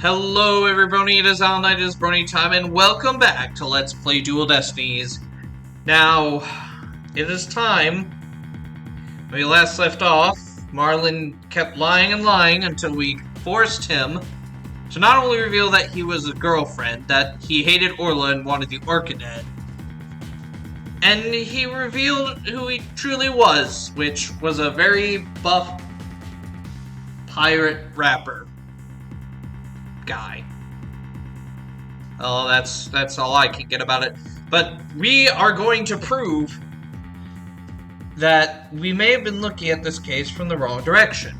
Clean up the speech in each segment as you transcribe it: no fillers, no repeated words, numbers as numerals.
Hello everybody, it is All Night, it is Brony time, and welcome back to Let's Play Dual Destinies. Now, it is time. When we last left off, Marlin kept lying and lying until we forced him to not only reveal that he was a girlfriend, that he hated Orla and wanted the Orca dead, and he revealed who he truly was, which was a very buff pirate rapper guy. Oh, that's all I can get about it. But we are going to prove that we may have been looking at this case from the wrong direction.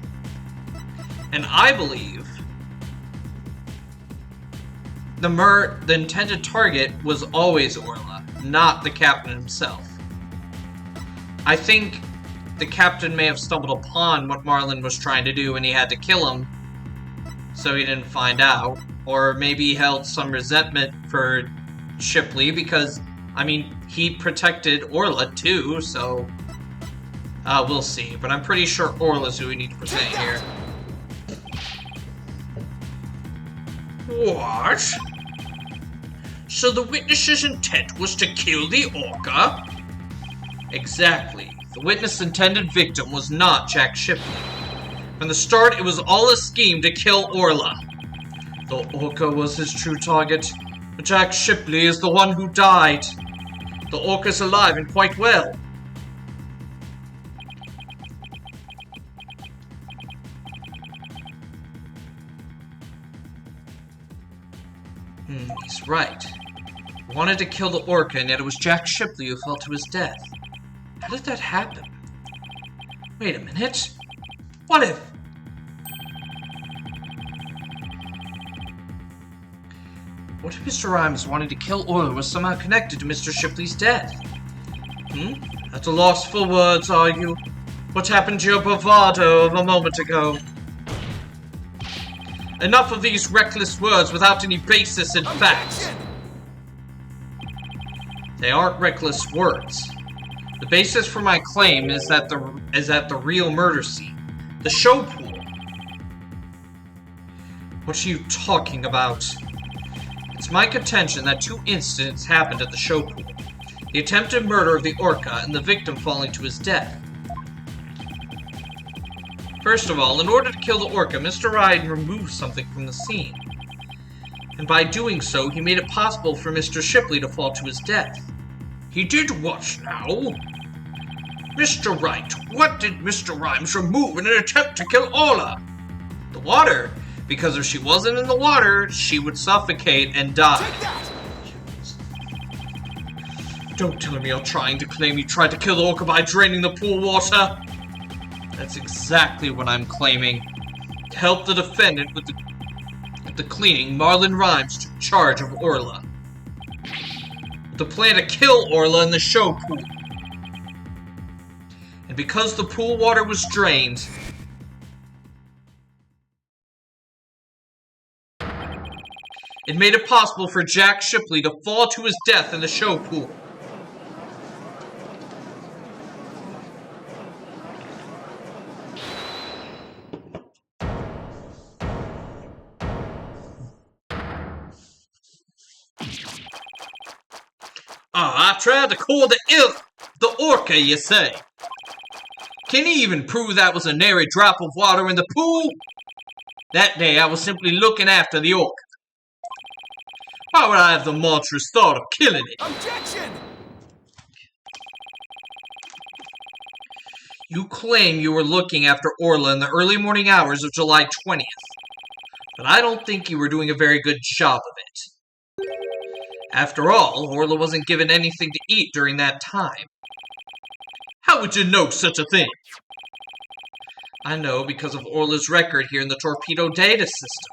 And I believe the intended target was always Orla, not the captain himself. I think the captain may have stumbled upon what Marlin was trying to do and he had to kill him so he didn't find out. Or maybe he held some resentment for Shipley because, I mean, he protected Orla too, so we'll see. But I'm pretty sure Orla's who we need to present here. What? So the witness's intent was to kill the Orca? Exactly. The witness' intended victim was not Jack Shipley. From the start, it was all a scheme to kill Orla. The Orca was his true target, but Jack Shipley is the one who died. The Orca's alive and quite well. He's right. He wanted to kill the Orca, and yet it was Jack Shipley who fell to his death. How did that happen? Wait a minute. What if... What if Mr. Rhymes wanting to kill Orla was somehow connected to Mr. Shipley's death? At a loss for words, are you? What happened to your bravado of a moment ago? Enough of these reckless words without any basis in fact. They aren't reckless words. The basis for my claim is at the real murder scene. The show pool. What are you talking about? It's my contention that two incidents happened at the show pool. The attempted murder of the Orca and the victim falling to his death. First of all, in order to kill the Orca, Mr. Ryan removed something from the scene. And by doing so, he made it possible for Mr. Shipley to fall to his death. He did what now? Mr. Wright, what did Mr. Rhymes remove in an attempt to kill Orla? The water. Because if she wasn't in the water, she would suffocate and die. Don't tell me you're trying to claim you tried to kill the Orca by draining the pool water. That's exactly what I'm claiming. To help the defendant with the cleaning, Marlin Rhymes took charge of Orla. With the plan to kill Orla in the show pool. And because the pool water was drained, it made it possible for Jack Shipley to fall to his death in the show pool. I tried to call the Orca, you say? Can he even prove that was a nary drop of water in the pool? That day I was simply looking after the Orca. Why would I have the monstrous thought of killing it? Objection! You claim you were looking after Orla in the early morning hours of July 20th. But I don't think you were doing a very good job of it. After all, Orla wasn't given anything to eat during that time. How would you know such a thing? I know because of Orla's record here in the torpedo data system.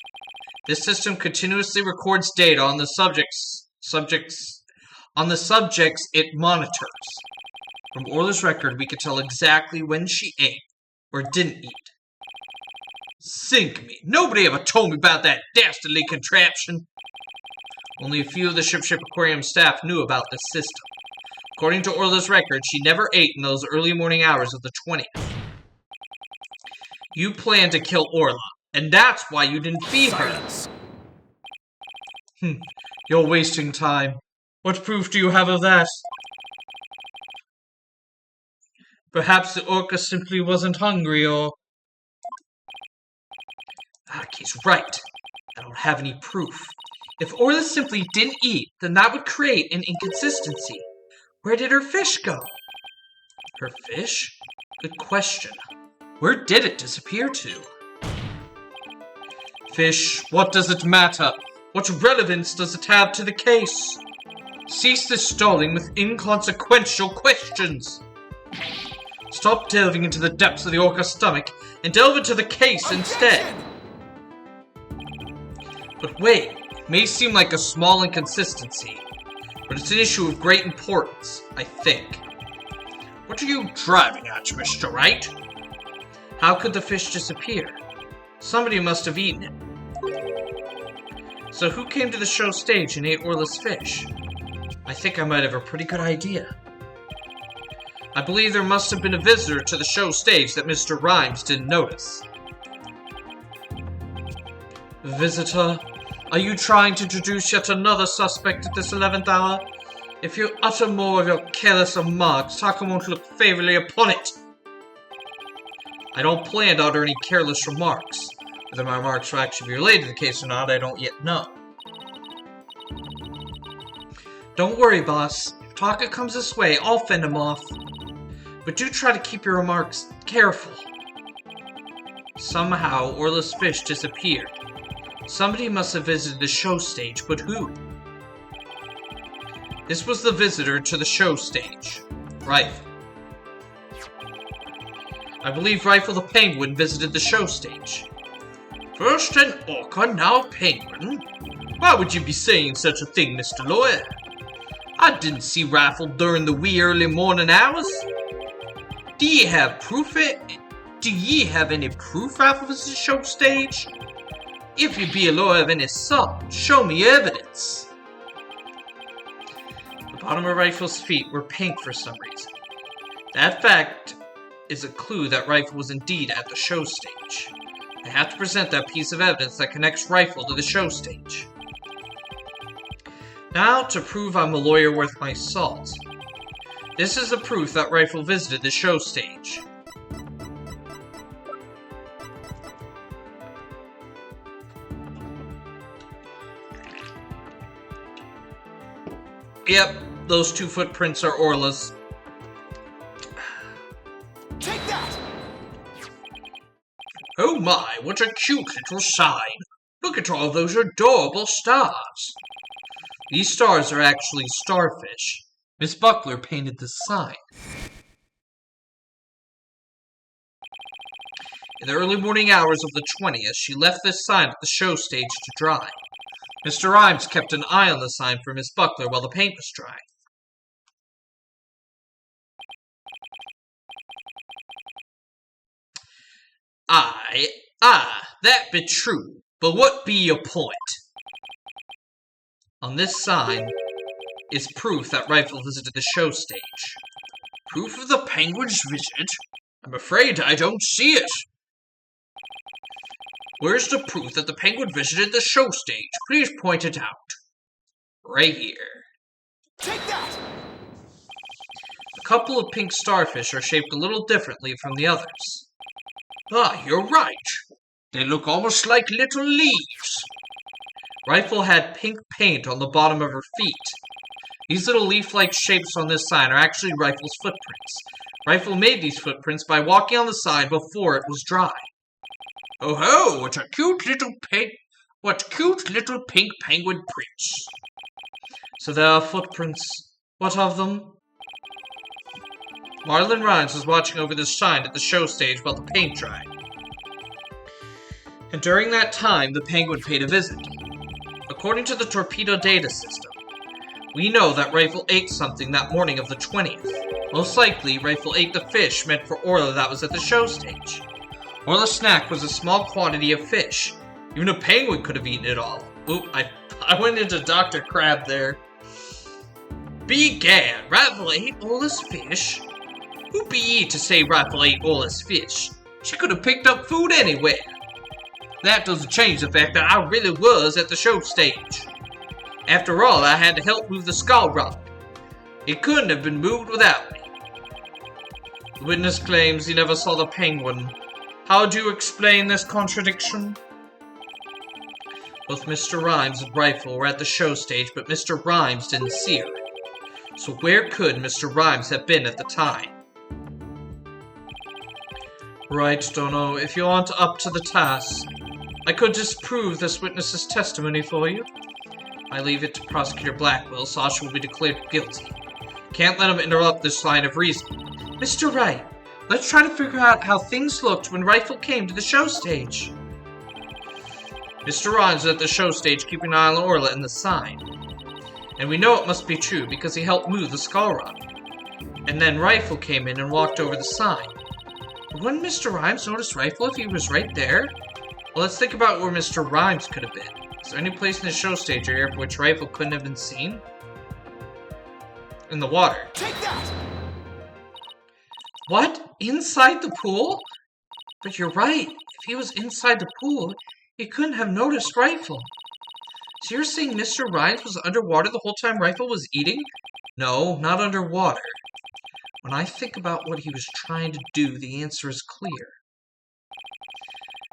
This system continuously records data on the subjects it monitors. From Orla's record, we could tell exactly when she ate or didn't eat. Sink me! Nobody ever told me about that dastardly contraption. Only a few of the Ship Aquarium staff knew about this system. According to Orla's record, she never ate in those early morning hours of the 20th. You planned to kill Orla, and that's why you didn't feed her. You're wasting time. What proof do you have of that? Perhaps the orca simply wasn't hungry, or... Aki's right. I don't have any proof. If Orla simply didn't eat, then that would create an inconsistency. Where did her fish go? Her fish? Good question. Where did it disappear to? Fish, what does it matter? What relevance does it have to the case? Cease this stalling with inconsequential questions. Stop delving into the depths of the orca's stomach and delve into the case instead. But wait, it may seem like a small inconsistency, but it's an issue of great importance, I think. What are you driving at, Mr. Wright? How could the fish disappear? Somebody must have eaten it. So who came to the show stage and ate Orla's fish? I think I might have a pretty good idea. I believe there must have been a visitor to the show stage that Mr. Rhymes didn't notice. Visitor? Are you trying to introduce yet another suspect at this 11th hour? If you utter more of your careless remarks, Taka won't look favorably upon it. I don't plan to utter any careless remarks. Whether my remarks will actually be related to the case or not, I don't yet know. Don't worry, boss. If Taka comes this way, I'll fend him off. But do try to keep your remarks careful. Somehow, Orla's fish disappeared. Somebody must have visited the show stage, but who? This was the visitor to the show stage. Rifle. I believe Rifle the Penguin visited the show stage. First an orca, now a penguin? Why would you be saying such a thing, Mr. Lawyer? I didn't see Rifle during the wee early morning hours. Do ye have any proof Rifle was the show stage? If you be a lawyer of any sort, show me evidence. The bottom of Rifle's feet were pink for some reason. That fact is a clue that Rifle was indeed at the show stage. I have to present that piece of evidence that connects Rifle to the show stage. Now, to prove I'm a lawyer worth my salt. This is the proof that Rifle visited the show stage. Yep, those two footprints are Orla's. Take that! Oh my, what a cute little sign! Look at all those adorable stars! These stars are actually starfish. Miss Buckler painted this sign. In the early morning hours of the 20th, she left this sign at the show stage to dry. Mr. Rhymes kept an eye on the sign for Miss Buckler while the paint was dry. That be true, but what be your point? On this sign is proof that Rifle visited the show stage. Proof of the penguin's visit? I'm afraid I don't see it. Where's the proof that the penguin visited the show stage? Please point it out. Right here. Take that! A couple of pink starfish are shaped a little differently from the others. Ah, you're right. They look almost like little leaves. Rifle had pink paint on the bottom of her feet. These little leaf-like shapes on this sign are actually Rifle's footprints. Rifle made these footprints by walking on the sign before it was dry. Oh ho! What cute little pink penguin prints. So there are footprints. What of them? Marlon Rhymes was watching over this sign at the show stage while the paint dried. And during that time, the penguin paid a visit. According to the torpedo data system, we know that Rifle ate something that morning of the 20th. Most likely, Rifle ate the fish meant for Orla that was at the show stage. Orla's snack was a small quantity of fish. Even a penguin could have eaten it all. Oop, I went into Dr. Crab there. Begad, Rifle ate Orla's fish? Who be ye to say Rifle ate Orla's fish? She could have picked up food anywhere. That doesn't change the fact that I really was at the show stage. After all, I had to help move the skull rock. It couldn't have been moved without me. The witness claims he never saw the penguin. How do you explain this contradiction? Both Mr. Rhymes and Rifle were at the show stage, but Mr. Rhymes didn't see her. So where could Mr. Rhymes have been at the time? Right, Dono. If you aren't up to the task, I could disprove this witness's testimony for you. I leave it to Prosecutor Blackwell. Sasha will be declared guilty. Can't let him interrupt this line of reasoning. Mr. Wright, let's try to figure out how things looked when Rifle came to the show stage. Mr. Rhymes was at the show stage keeping an eye on Orla and the sign. And we know it must be true because he helped move the skull rock. And then Rifle came in and walked over the sign. But wouldn't Mr. Rhymes notice Rifle if he was right there? Well, let's think about where Mr. Rhymes could have been. Is there any place in the show stage area for which Rifle couldn't have been seen? In the water. Take that! What? Inside the pool? But you're right. If he was inside the pool, he couldn't have noticed Rifle. So you're saying Mr. Rhymes was underwater the whole time Rifle was eating? No, not underwater. When I think about what he was trying to do, the answer is clear.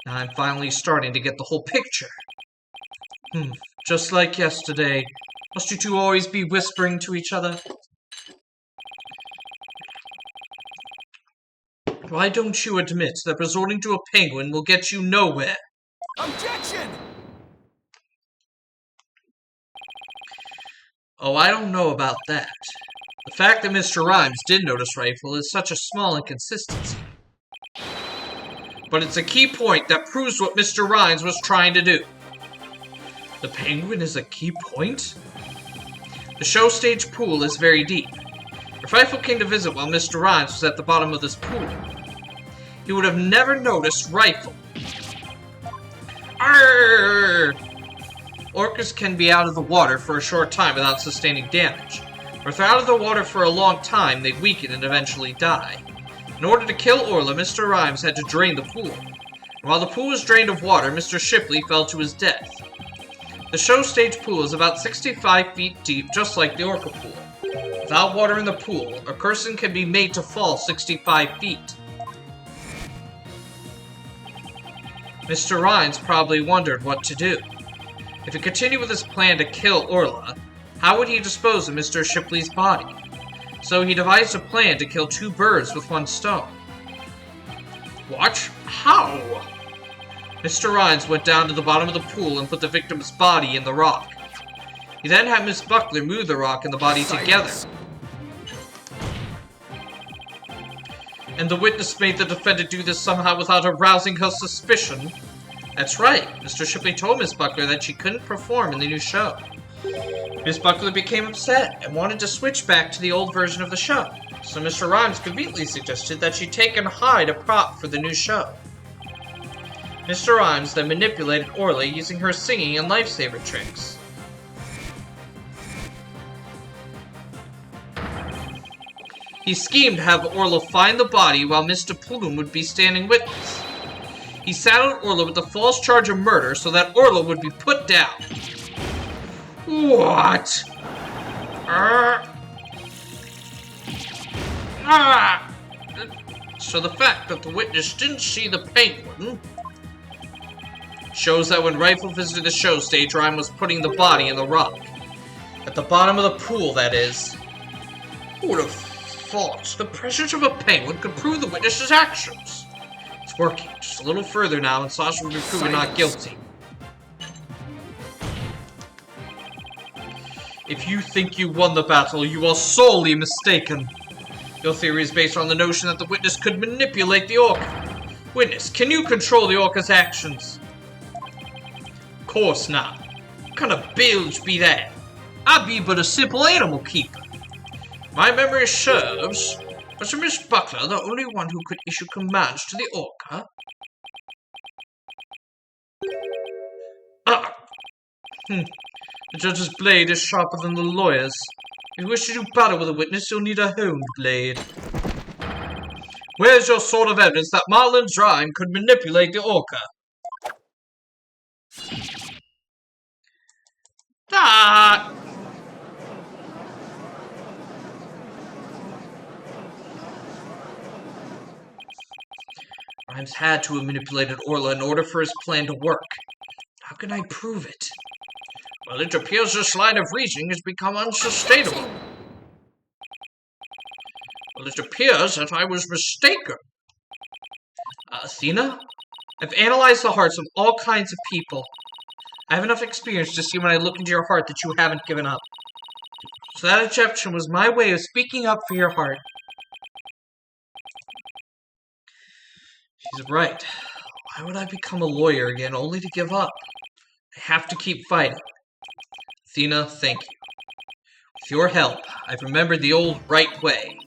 Now I'm finally starting to get the whole picture. Just like yesterday. Must you two always be whispering to each other? Why don't you admit that resorting to a penguin will get you nowhere? Objection! Oh, I don't know about that. The fact that Mr. Rhymes did notice Rifle is such a small inconsistency. But it's a key point that proves what Mr. Rhymes was trying to do. The penguin is a key point? The show stage pool is very deep. If Rifle came to visit while Mr. Rhymes was at the bottom of this pool, he would have never noticed Rifle. Arrgh! Orcas can be out of the water for a short time without sustaining damage. Or if they're out of the water for a long time, they weaken and eventually die. In order to kill Orla, Mr. Rhymes had to drain the pool. And while the pool was drained of water, Mr. Shipley fell to his death. The show stage pool is about 65 feet deep, just like the Orca pool. Without water in the pool, a person can be made to fall 65 feet. Mr. Rhymes probably wondered what to do. If he continued with his plan to kill Orla, how would he dispose of Mr. Shipley's body? So he devised a plan to kill two birds with one stone. What? How? Mr. Rhymes went down to the bottom of the pool and put the victim's body in the rock. He then had Miss Buckler move the rock and the body together. And the witness made the defendant do this somehow without arousing her suspicion. That's right. Mr. Shipley told Miss Buckler that she couldn't perform in the new show. Miss Buckler became upset and wanted to switch back to the old version of the show. So Mr. Rhymes conveniently suggested that she take and hide a prop for the new show. Mr. Rhymes then manipulated Orla using her singing and lifesaver tricks. He schemed to have Orla find the body while Mr. Plume would be standing witness. He saddled Orla with the false charge of murder so that Orla would be put down. What? So the fact that the witness didn't see the penguin shows that when Rifle visited the show stage, Rhyme was putting the body in the rock. At the bottom of the pool, that is. Who would have thought the presence of a penguin could prove the witness's actions? It's working. Just a little further now, and Sasha will be proven not guilty. If you think you won the battle, you are sorely mistaken. Your theory is based on the notion that the witness could manipulate the orca. Witness, can you control the orca's actions? Of course not. What kind of bilge be that? I be but a simple animal keeper. My memory serves, was Miss Buckler the only one who could issue commands to the orca? The judge's blade is sharper than the lawyer's. If you wish to do battle with a witness, you'll need a honed blade. Where's your sort of evidence that Marlon's Rhyme could manipulate the orca? Ah! Rhymes had to have manipulated Orla in order for his plan to work. How can I prove it? Well, it appears this line of reasoning has become unsustainable. Well, it appears that I was mistaken. Athena? I've analyzed the hearts of all kinds of people. I have enough experience to see when I look into your heart that you haven't given up. So that objection was my way of speaking up for your heart. She's right. Why would I become a lawyer again only to give up? I have to keep fighting. Athena, thank you. With your help, I've remembered the old right way.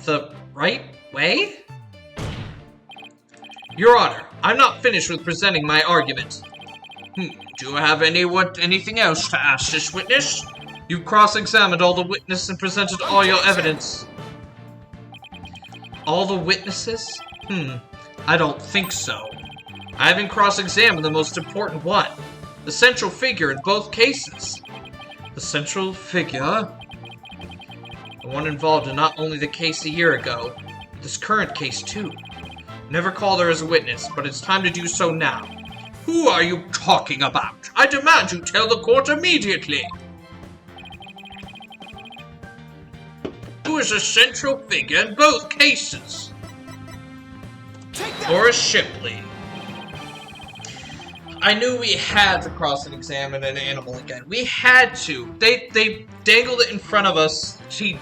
The right way? Your Honor, I'm not finished with presenting my argument. Do you have anything else to ask this witness? You've cross-examined all the witnesses and presented all your evidence. All the witnesses? I don't think so. I haven't cross-examined the most important one. The central figure in both cases. The central figure? The one involved in not only the case a year ago, but this current case too. Never called her as a witness, but it's time to do so now. Who are you talking about? I demand you tell the court immediately. Who is a central figure in both cases? Horace Shipley. I knew we had to cross-examine an animal again. We had to. They dangled it in front of us. She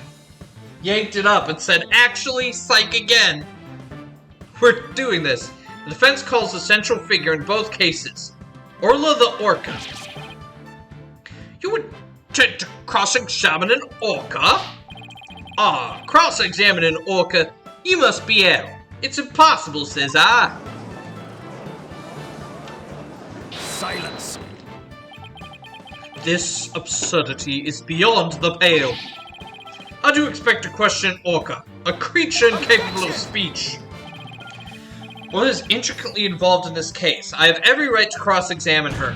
yanked it up and said, actually, psych again. We're doing this. The defense calls the central figure in both cases Orla the Orca. You would tend to cross-examine an orca? Cross-examine an orca? You must be ill. It's impossible, says I. Silence. This absurdity is beyond the pale. How do you expect to question an orca, a creature incapable of speech? What is intricately involved in this case? I have every right to cross-examine her.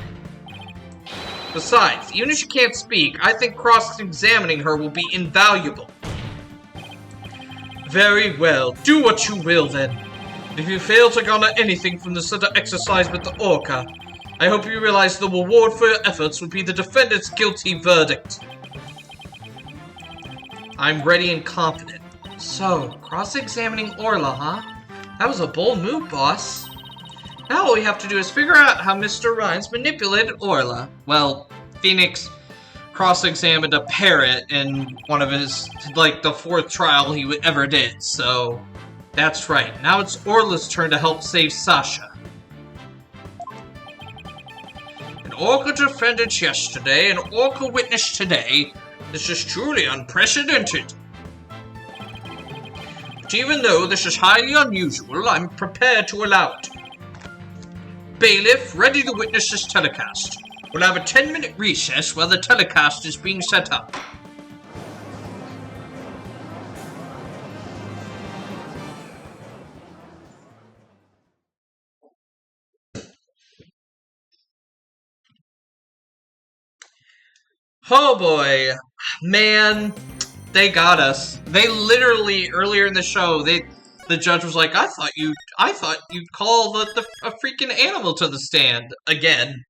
Besides, even if she can't speak, I think cross-examining her will be invaluable. Very well, do what you will then. If you fail to garner anything from this little exercise with the orca, I hope you realize the reward for your efforts will be the defendant's guilty verdict. I'm ready and confident. So, cross-examining Orla, huh? That was a bold move, boss. Now all we have to do is figure out how Mr. Rhymes manipulated Orla. Well, Phoenix cross-examined a parrot in one of his, like, the 4th trial he ever did, so that's right. Now it's Orla's turn to help save Sasha. An orca defendant yesterday, an orca witness today. This is truly unprecedented. But even though this is highly unusual, I'm prepared to allow it. Bailiff, ready to witness this telecast. We'll have a 10-minute recess while the telecast is being set up. Oh boy, man, they got us. They literally, earlier in the show, the judge was like, I thought you'd call a freaking animal to the stand again.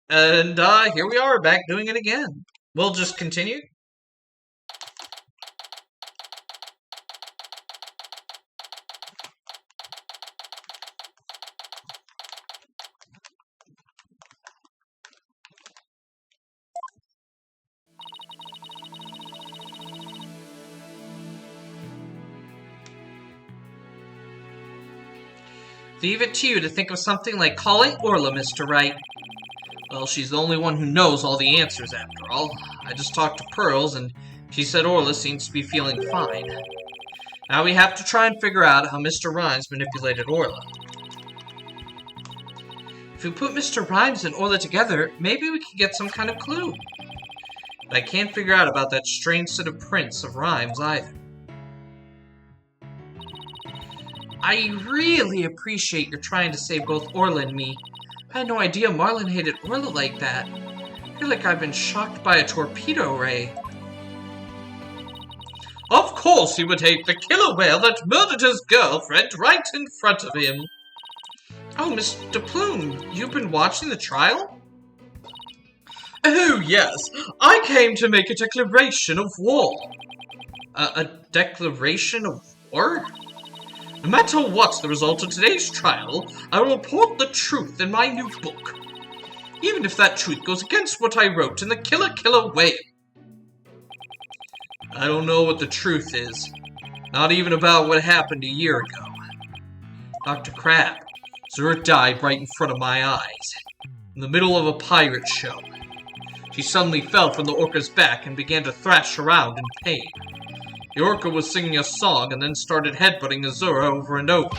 And here we are, back doing it again. We'll just continue. Leave it to you to think of something like calling Orla, Mr. Wright. Well, she's the only one who knows all the answers, after all. I just talked to Pearls, and she said Orla seems to be feeling fine. Now we have to try and figure out how Mr. Rhymes manipulated Orla. If we put Mr. Rhymes and Orla together, maybe we can get some kind of clue. But I can't figure out about that strange set of prints of Rhymes either. I really appreciate your trying to save both Orla and me. I had no idea Marlin hated Orla like that. I feel like I've been shocked by a torpedo ray. Of course he would hate the killer whale that murdered his girlfriend right in front of him. Oh, Mr. Plume, you've been watching the trial? Oh, yes. I came to make a declaration of war. A declaration of war? No matter what the result of today's trial, I will report the truth in my new book. Even if that truth goes against what I wrote in the Killer Whale. I don't know what the truth is. Not even about what happened a year ago. Dr. Crab, Zura died right in front of my eyes. In the middle of a pirate show. She suddenly fell from the orca's back and began to thrash around in pain. The orca was singing a song and then started headbutting Azura over and over.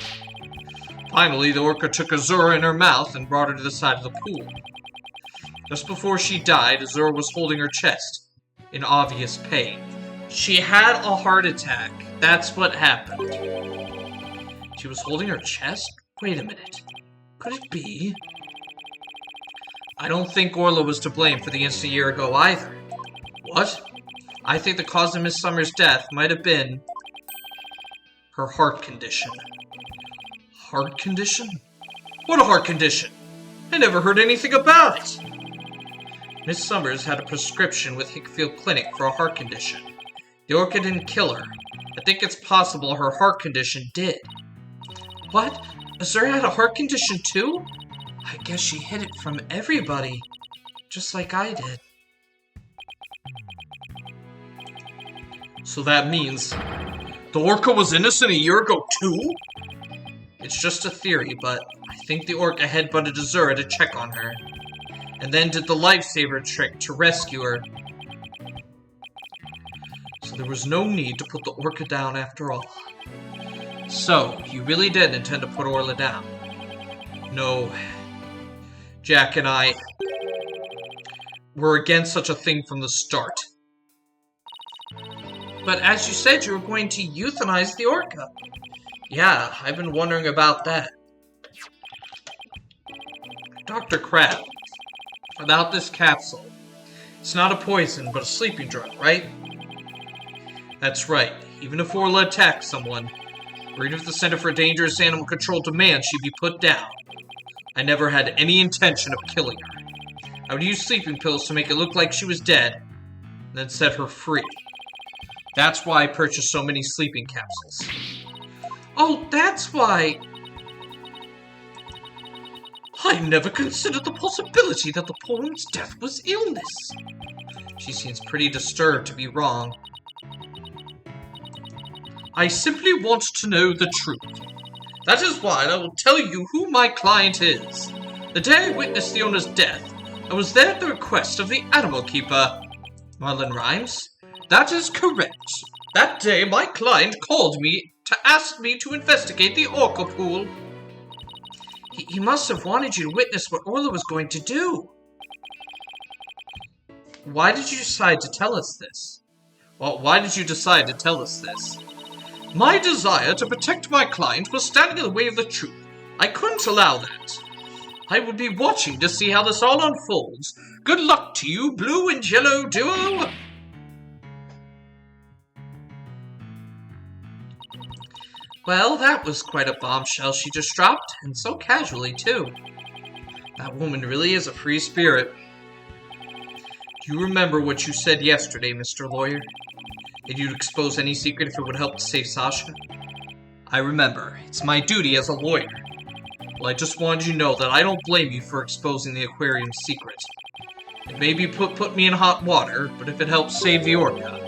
Finally, the orca took Azura in her mouth and brought her to the side of the pool. Just before she died, Azura was holding her chest, in obvious pain. She had a heart attack. That's what happened. She was holding her chest? Wait a minute. Could it be? I don't think Orla was to blame for the incident a year ago either. What? I think the cause of Miss Summer's death might have been her heart condition. Heart condition? What a heart condition? I never heard anything about it. Miss Summers had a prescription with Hickfield Clinic for a heart condition. The orca didn't kill her. I think it's possible her heart condition did. What? Azura had a heart condition too? I guess she hid it from everybody. Just like I did. So that means the orca was innocent a year ago too? It's just a theory, but I think the orca headbutted Azura to check on her. And then did the lifesaver trick to rescue her. So there was no need to put the orca down after all. So, you really did intend to put Orla down? No. Jack and I were against such a thing from the start. But as you said, you were going to euthanize the orca. Yeah, I've been wondering about that. Dr. Crab, about this capsule. It's not a poison, but a sleeping drug, right? That's right. Even if Orla attacked someone, or even if the Center for Dangerous Animal Control demands she'd be put down, I never had any intention of killing her. I would use sleeping pills to make it look like she was dead, and then set her free. That's why I purchased so many sleeping capsules. Oh, that's why! I never considered the possibility that the poor woman's death was illness. She seems pretty disturbed to be wrong. I simply want to know the truth. That is why I will tell you who my client is. The day I witnessed the owner's death, I was there at the request of the animal keeper. Marlon Rhymes? That is correct. That day, my client called me to ask me to investigate the orca pool. He must have wanted you to witness what Orla was going to do. Why did you decide to tell us this? Well, why did you decide to tell us this? My desire to protect my client was standing in the way of the truth. I couldn't allow that. I will be watching to see how this all unfolds. Good luck to you, blue and yellow duo! Well, that was quite a bombshell she just dropped, and so casually, too. That woman really is a free spirit. Do you remember what you said yesterday, Mr. Lawyer? That you'd expose any secret if it would help to save Sasha? I remember. It's my duty as a lawyer. Well, I just wanted you to know that I don't blame you for exposing the aquarium's secret. It may be put me in hot water, but if it helps save the orca.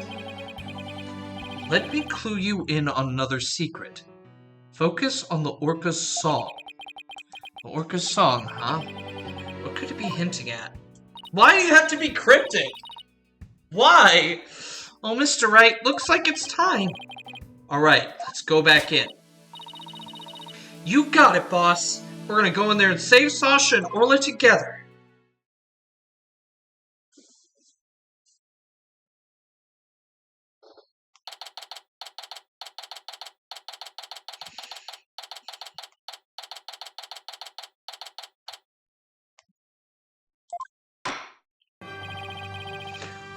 Let me clue you in on another secret. Focus on the orca's song. The orca's song, huh? What could it be hinting at? Why do you have to be cryptic? Why? Oh, Mr. Wright, looks like it's time. Alright, let's go back in. You got it, boss. We're gonna go in there and save Sasha and Orla together.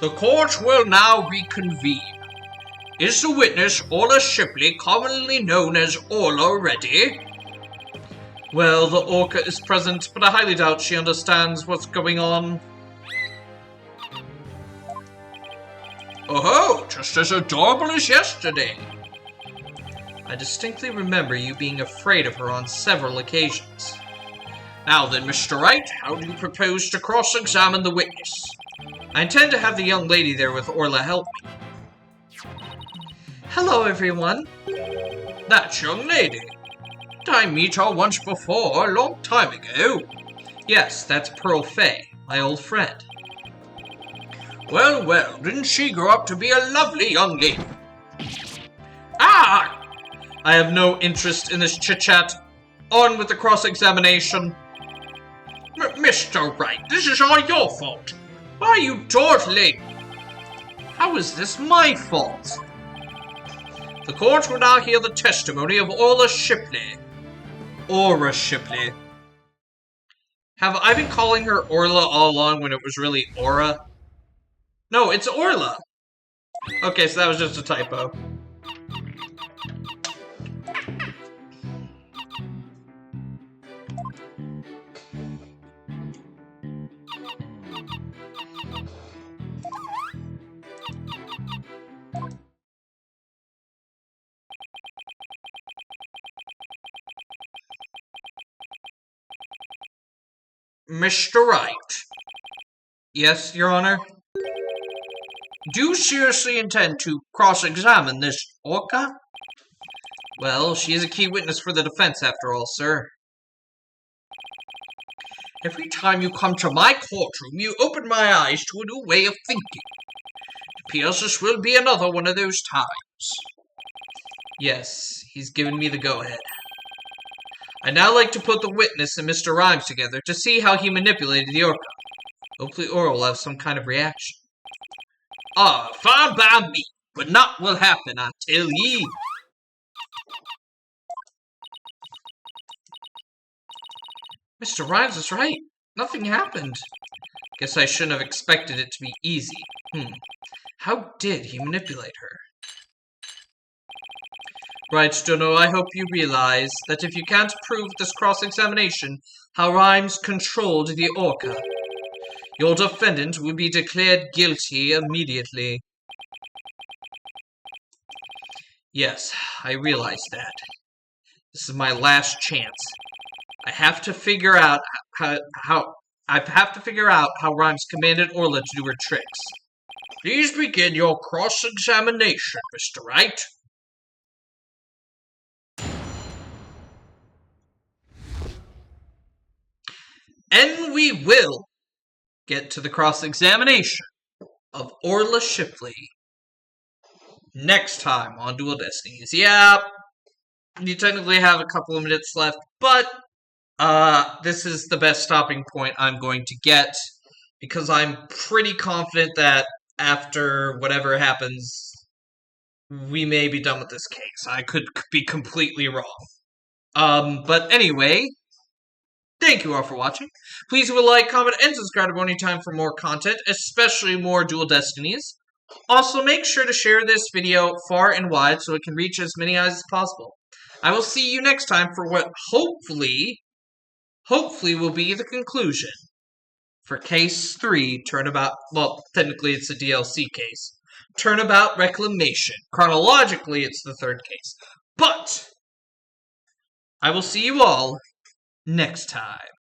The court will now reconvene. Is the witness Orla Shipley, commonly known as Orla, ready? Well, the Orca is present, but I highly doubt she understands what's going on. Oh, just as adorable as yesterday. I distinctly remember you being afraid of her on several occasions. Now then, Mr. Wright, how do you propose to cross-examine the witness? I intend to have the young lady there with Orla help me. Hello, everyone. That young lady. Did I meet her once before, a long time ago? Yes, that's Pearl Fay, my old friend. Well, well, didn't she grow up to be a lovely young lady? Ah! I have no interest in this chit-chat. On with the cross-examination. Mr. Wright, this is all your fault. Why are you dawdling? How is this my fault? The court will now hear the testimony of Orla Shipley. Orla Shipley. Have I been calling her Orla all along when it was really Aura? No, it's Orla. Okay, so that was just a typo. Mr. Wright. Yes, Your Honor? Do you seriously intend to cross-examine this Orca? Well, she is a key witness for the defense, after all, sir. Every time you come to my courtroom, you open my eyes to a new way of thinking. It appears this will be another one of those times. Yes, he's given me the go-ahead. I'd now like to put the witness and Mr. Rhymes together to see how he manipulated the Orca. Hopefully Orla will have some kind of reaction. Ah, fine by me, but not will happen, I tell ye. Mr. Rhymes is right. Nothing happened. Guess I shouldn't have expected it to be easy. How did he manipulate her? Right, Stono, I hope you realize that if you can't prove this cross-examination how Rhymes controlled the Orca, your defendant will be declared guilty immediately. Yes, I realize that. This is my last chance. I have to figure out how Rhymes commanded Orla to do her tricks. Please begin your cross-examination, Mr. Wright. And we will get to the cross-examination of Orla Shipley next time on Dual Destinies. Yeah, you technically have a couple of minutes left, but this is the best stopping point I'm going to get, because I'm pretty confident that after whatever happens, we may be done with this case. I could be completely wrong. But anyway, thank you all for watching. Please leave a like, comment, and subscribe to Bonnie Time for more content, especially more Dual Destinies. Also, make sure to share this video far and wide so it can reach as many eyes as possible. I will see you next time for what hopefully will be the conclusion for Case 3, Turnabout, well, technically it's a DLC case, Turnabout Reclamation. Chronologically, it's the third case. But I will see you all next time.